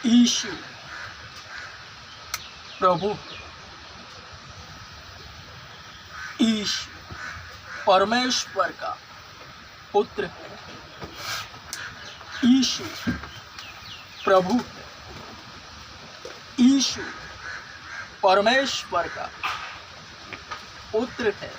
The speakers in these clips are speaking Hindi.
यीशु प्रभु, यीशु परमेश्वर का पुत्र है। यीशु प्रभु, यीशु परमेश्वर का पुत्र है।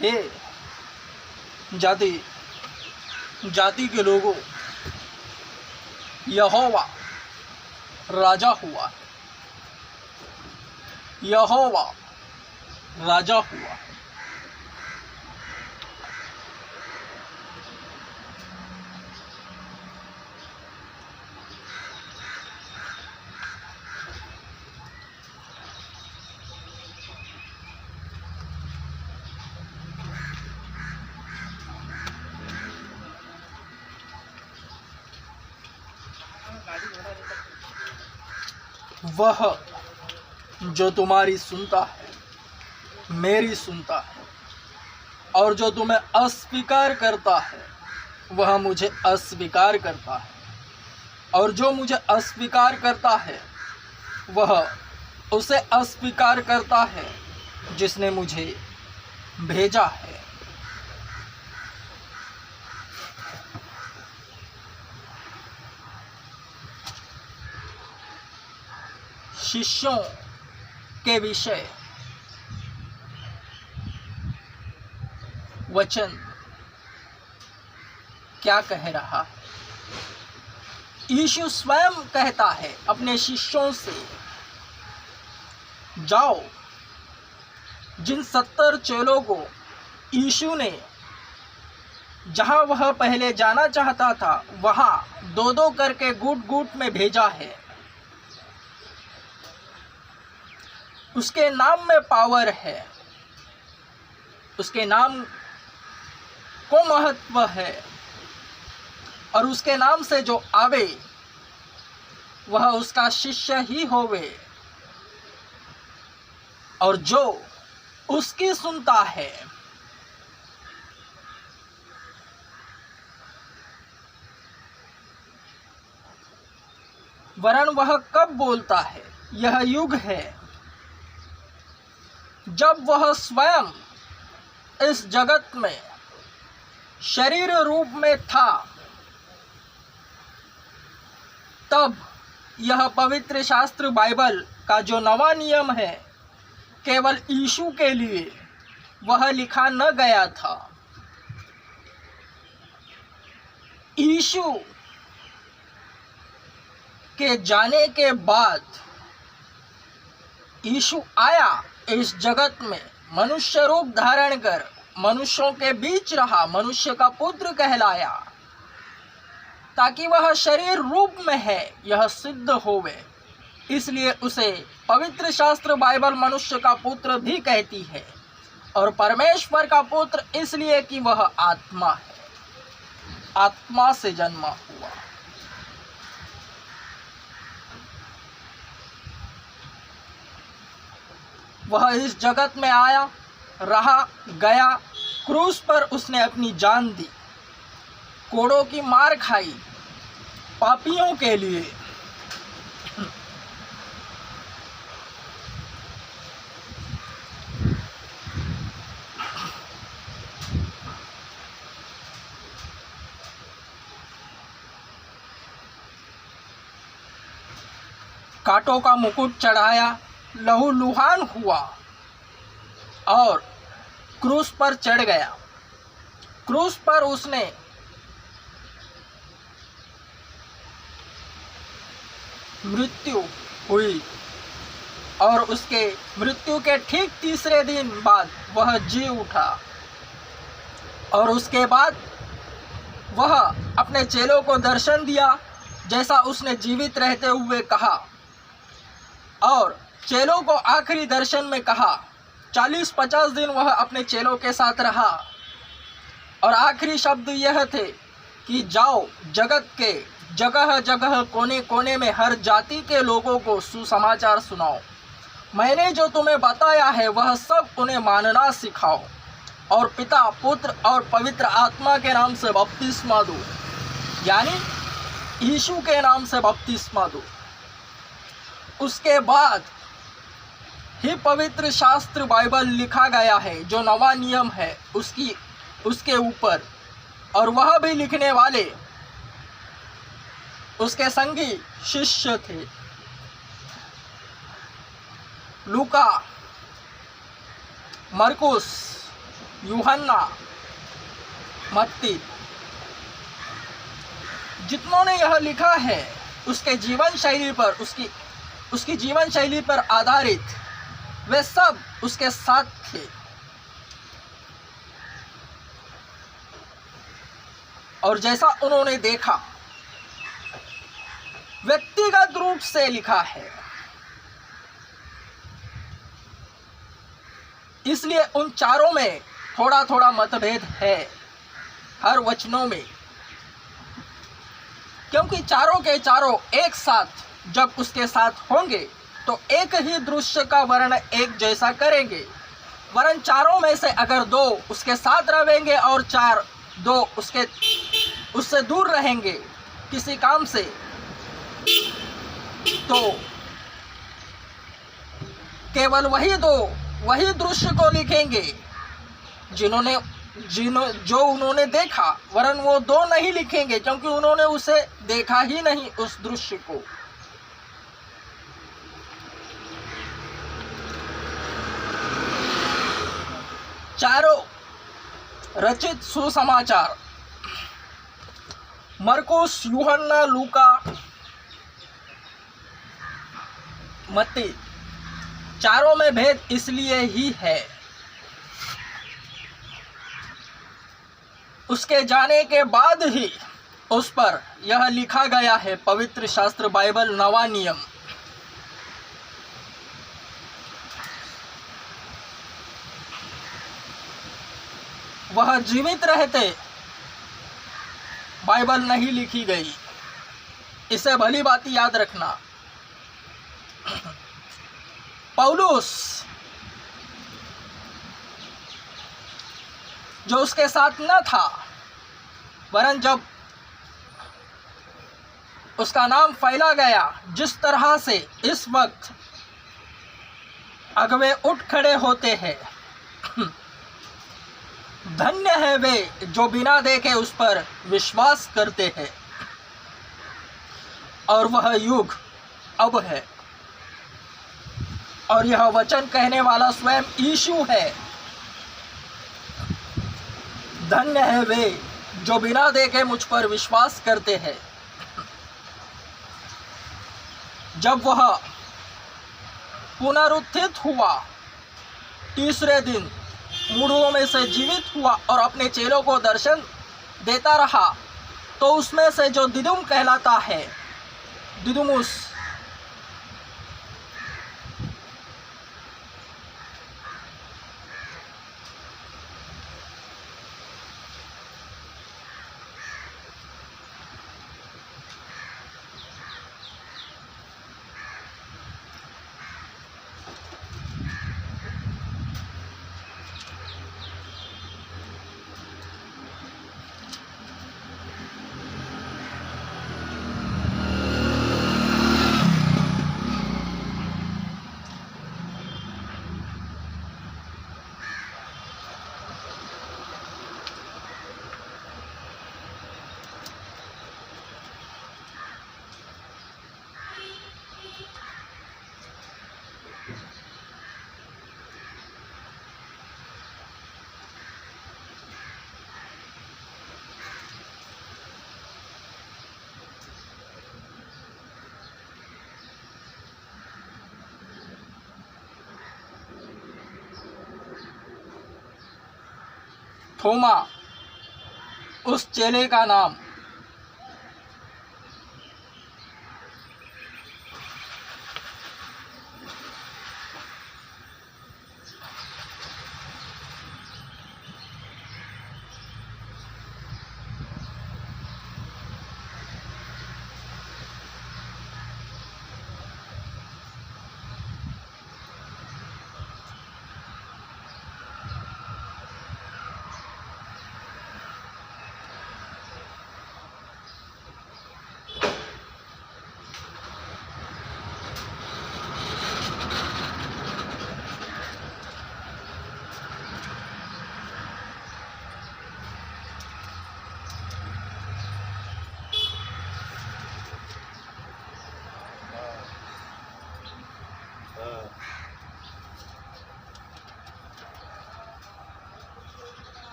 हे जाति जाति के लोगों, यहोवा राजा हुआ, यहोवा राजा हुआ। वह जो तुम्हारी सुनता है, मेरी सुनता है, और जो तुम्हें अस्वीकार करता है वह मुझे अस्वीकार करता है, और जो मुझे अस्वीकार करता है वह उसे अस्वीकार करता है जिसने मुझे भेजा है। शिष्यों के विषय वचन क्या कह रहा है? यीशु स्वयं कहता है अपने शिष्यों से, जाओ। जिन 70 चेलों को यीशु ने जहां वह पहले जाना चाहता था वहां 2-2 करके गुट गुट में भेजा है। उसके नाम में पावर है, उसके नाम को महत्व है, और उसके नाम से जो आवे वह उसका शिष्य ही होवे, और जो उसकी सुनता है वरन वह कब बोलता है? यह युग है जब वह स्वयं इस जगत में शरीर रूप में था, तब यह पवित्र शास्त्र बाइबल का जो नवा नियम है केवल यीशु के लिए वह लिखा न गया था। यीशु के जाने के बाद यीशु आया इस जगत में, मनुष्य रूप धारण कर मनुष्यों के बीच रहा, मनुष्य का पुत्र कहलाया, ताकि वह शरीर रूप में है यह सिद्ध होवे। इसलिए उसे पवित्र शास्त्र बाइबल मनुष्य का पुत्र भी कहती है, और परमेश्वर का पुत्र इसलिए कि वह आत्मा है, आत्मा से जन्मा हुआ। वह इस जगत में आया, रहा, गया, क्रूस पर उसने अपनी जान दी, कोड़ों की मार खाई पापियों के लिए। कांटों का मुकुट चढ़ाया, लहूलुहान हुआ और क्रूस पर चढ़ गया। क्रूस पर उसने मृत्यु हुई, और उसके मृत्यु के ठीक 3 दिन बाद वह जी उठा, और उसके बाद वह अपने चेलों को दर्शन दिया जैसा उसने जीवित रहते हुए कहा, और चेलों को आखिरी दर्शन में कहा। 40-50 दिन वह अपने चेलों के साथ रहा, और आखिरी शब्द यह थे कि जाओ, जगत के जगह जगह कोने कोने में हर जाति के लोगों को सुसमाचार सुनाओ। मैंने जो तुम्हें बताया है वह सब उन्हें मानना सिखाओ, और पिता, पुत्र और पवित्र आत्मा के नाम से बपतिस्मा दो। यानी यीशु के नाम से बपतिस्मा दो। उसके बाद ही पवित्र शास्त्र बाइबल लिखा गया है, जो नवा नियम है उसके ऊपर, और वह भी लिखने वाले उसके संगी शिष्य थे, लूका, मरकुस, यूहन्ना, मत्ती। जितनों ने यह लिखा है उसके जीवन शैली पर, उसकी जीवन शैली पर आधारित वे सब उसके साथ थे। और जैसा उन्होंने देखा व्यक्तिगत रूप से लिखा है, इसलिए उन चारों में थोड़ा थोड़ा मतभेद है हर वचनों में, क्योंकि चारों के चारों एक साथ जब उसके साथ होंगे तो एक ही दृश्य का वर्णन एक जैसा करेंगे। वरन चारों में से अगर दो उसके साथ रहेंगे और दो उससे दूर रहेंगे किसी काम से, तो केवल वही दृश्य को लिखेंगे जो उन्होंने देखा, वरन वो दो नहीं लिखेंगे, क्योंकि उन्होंने उसे देखा ही नहीं उस दृश्य को। चारों रचित सुसमाचार मरकुस, यूहन्ना, लूका, मत्ती, चारों में भेद इसलिए ही है उसके जाने के बाद ही उस पर यह लिखा गया है पवित्र शास्त्र बाइबल नवा नियम। वह जीवित रहते बाइबल नहीं लिखी गई, इसे भली बात याद रखना। पौलुस जो उसके साथ न था, वरन जब उसका नाम फैला गया, जिस तरह से इस वक्त अगवे उठ खड़े होते हैं, धन्य है वे जो बिना देखे उस पर विश्वास करते हैं। और वह युग अब है, और यह वचन कहने वाला स्वयं यीशु है। धन्य है वे जो बिना देखे मुझ पर विश्वास करते हैं। जब वह पुनरुत्थित हुआ, तीसरे दिन मुर्दों में से जीवित हुआ और अपने चेलों को दर्शन देता रहा, तो उसमें से जो दिदुम कहलाता है, दिदुमुस, थोमा उस चेले का नाम।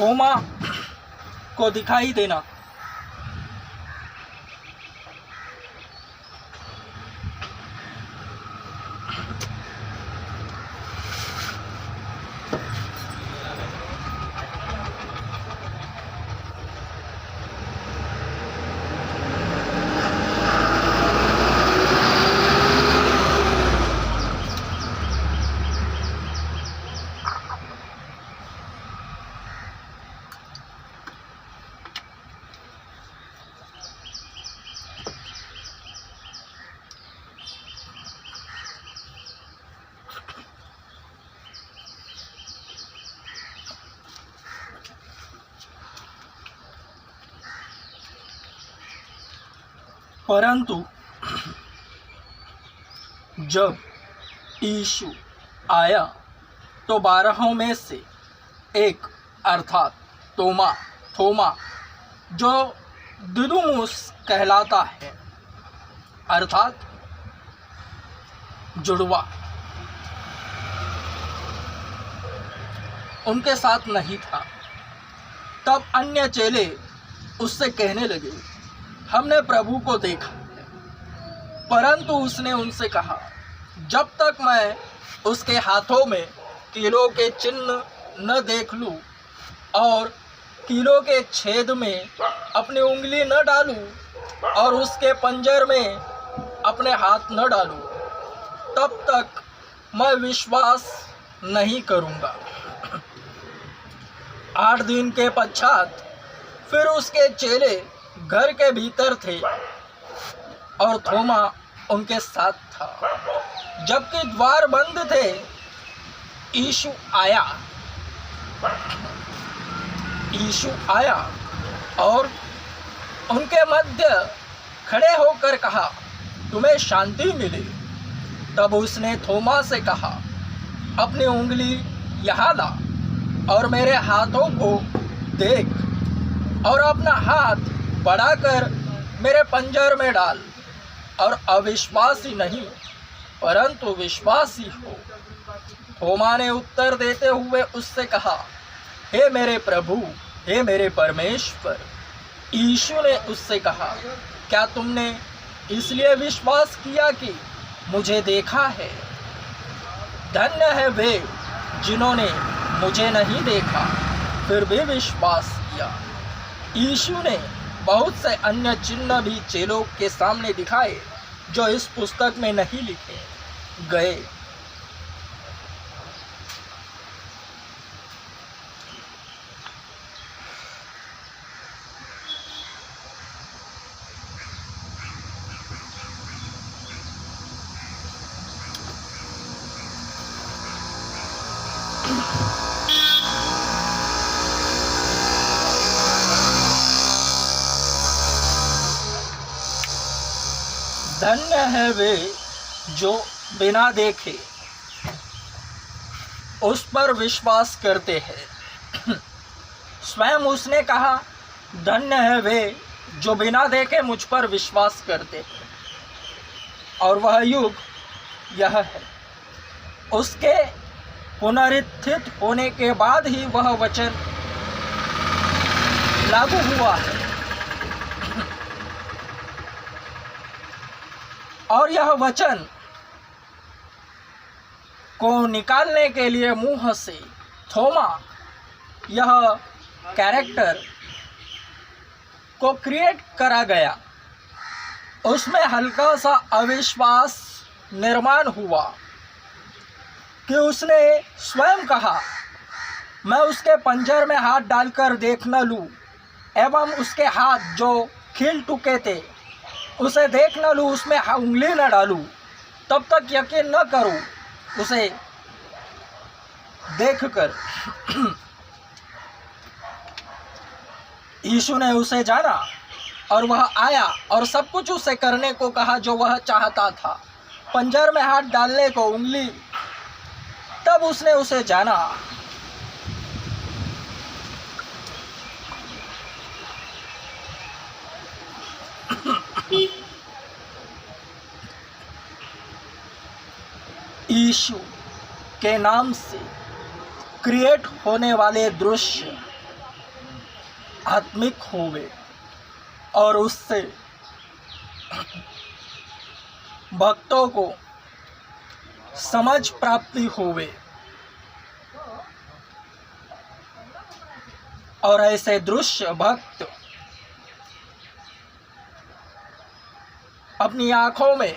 थोमा को दिखाई देना। परंतु जब यीशु आया तो 12 में से एक अर्थात थोमा जो दिदुमुस कहलाता है अर्थात जुड़वा, उनके साथ नहीं था। तब अन्य चेले उससे कहने लगे, हमने प्रभु को देखा है। परंतु उसने उनसे कहा, जब तक मैं उसके हाथों में कीलों के चिन्ह न देख लूं और कीलों के छेद में अपनी उंगली न डालूं और उसके पंजर में अपने हाथ न डालूं, तब तक मैं विश्वास नहीं करूंगा। 8 दिन के पश्चात फिर उसके चेले घर के भीतर थे और थोमा उनके साथ था। जबकि द्वार बंद थे, यीशु आया और उनके मध्य खड़े होकर कहा, तुम्हें शांति मिले। तब उसने थोमा से कहा, अपनी उंगली यहाँ ला और मेरे हाथों को देख और अपना हाथ बढ़ाकर मेरे पंजर में डाल और अविश्वासी नहीं परंतु विश्वासी हो। थोमा ने उत्तर देते हुए उससे कहा, हे मेरे प्रभु, हे मेरे परमेश्वर। यीशु ने उससे कहा, क्या तुमने इसलिए विश्वास किया कि मुझे देखा है? धन्य है वे जिन्होंने मुझे नहीं देखा फिर भी विश्वास किया। यीशु ने बहुत से अन्य चिन्ह भी चेलों के सामने दिखाए जो इस पुस्तक में नहीं लिखे गए। धन्य है वे जो बिना देखे उस पर विश्वास करते हैं। स्वयं उसने कहा, धन्य है वे जो बिना देखे मुझ पर विश्वास करते हैं। और वह युग यह है, उसके पुनरुत्थित होने के बाद ही वह वचन लागू हुआ है। और यह वचन को निकालने के लिए मुंह से थोमा यह कैरेक्टर को क्रिएट करा गया। उसमें हल्का सा अविश्वास निर्माण हुआ कि उसने स्वयं कहा, मैं उसके पंजर में हाथ डालकर देख न लूँ एवं उसके हाथ जो खिल चुके थे उसे देख न लूँ, उसमें उंगली न डालूँ, तब तक यकीन न करूँ उसे देखकर। यीशु ने उसे जाना और वह आया और सब कुछ उसे करने को कहा जो वह चाहता था, पंजर में हाथ डालने को, उंगली। तब उसने उसे जाना। यीशु के नाम से क्रिएट होने वाले दृश्य आत्मिक होवे और उससे भक्तों को समझ प्राप्ति होवे और ऐसे दृश्य भक्त अपनी आंखों में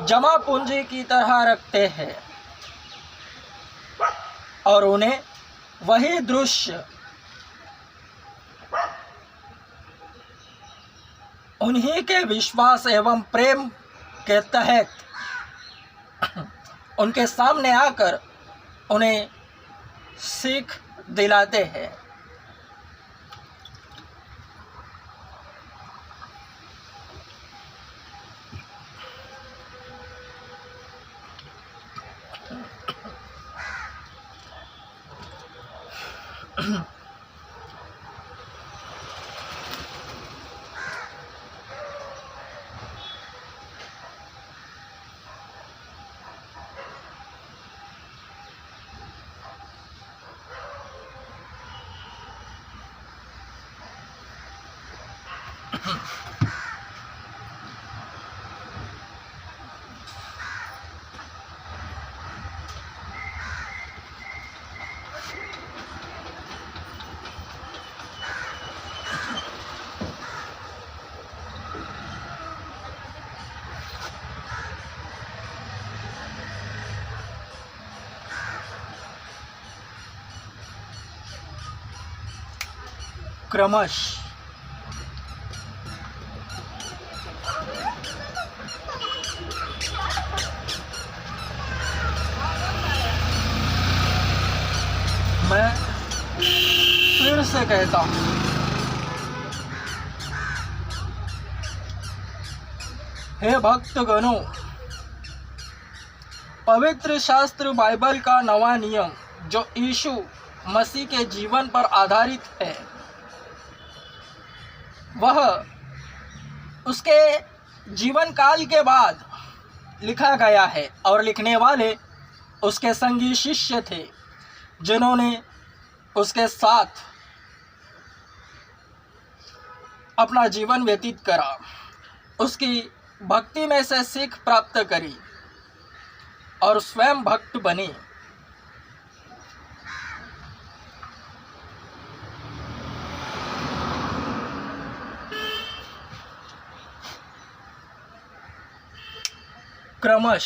जमा पूंजी की तरह रखते हैं और उन्हें वही दृश्य उन्हीं के विश्वास एवं प्रेम के तहत उनके सामने आकर उन्हें सीख दिलाते हैं। क्रमश मैं फिर से कहता हूँ, हे भक्तगणों, पवित्र शास्त्र बाइबल का नवा नियम जो यीशु मसीह के जीवन पर आधारित है, वह उसके जीवन काल के बाद लिखा गया है और लिखने वाले उसके संगी शिष्य थे जिन्होंने उसके साथ अपना जीवन व्यतीत करा, उसकी भक्ति में से सीख प्राप्त करी और स्वयं भक्त बने। क्रमश